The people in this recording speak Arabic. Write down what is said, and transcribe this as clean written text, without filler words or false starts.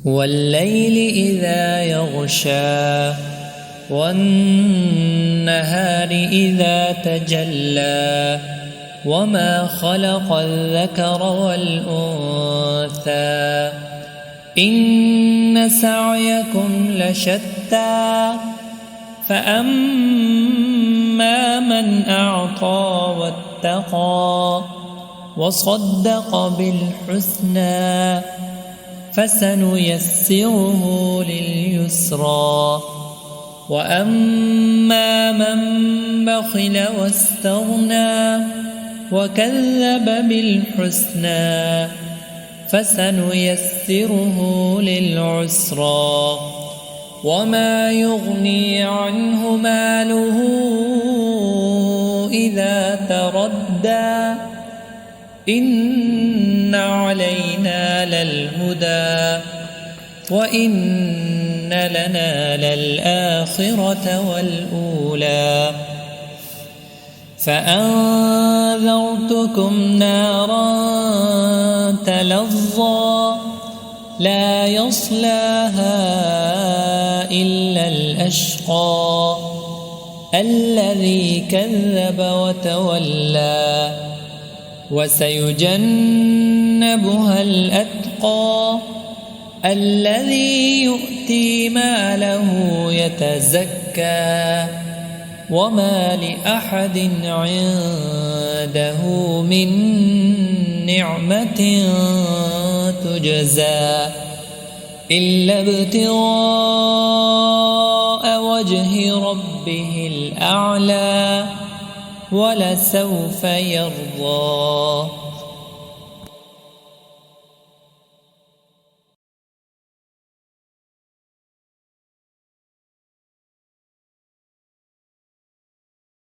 والليل إذا يغشى والنهار إذا تجلى وما خلق الذكر والأنثى إن سعيكم لشتى فأما من أعطى واتقى وصدق بالحسنى فسنيسره لليسرى وأما من بخل واستغنى وكذب بالحسنى فسنيسره للعسرى وما يغني عنه ماله إذا تردى إن علينا للهدى وإن لنا للآخرة والأولى فأنذرتكم نارا تلظى لا يصلاها إلا الأشقى الذي كذب وتولى وسيجنبها الأتقى الذي يؤتي ماله يتزكى وما لأحد عنده من نعمة تجزى إلا ابتغاء وجه ربه الأعلى ولسوف يرضى.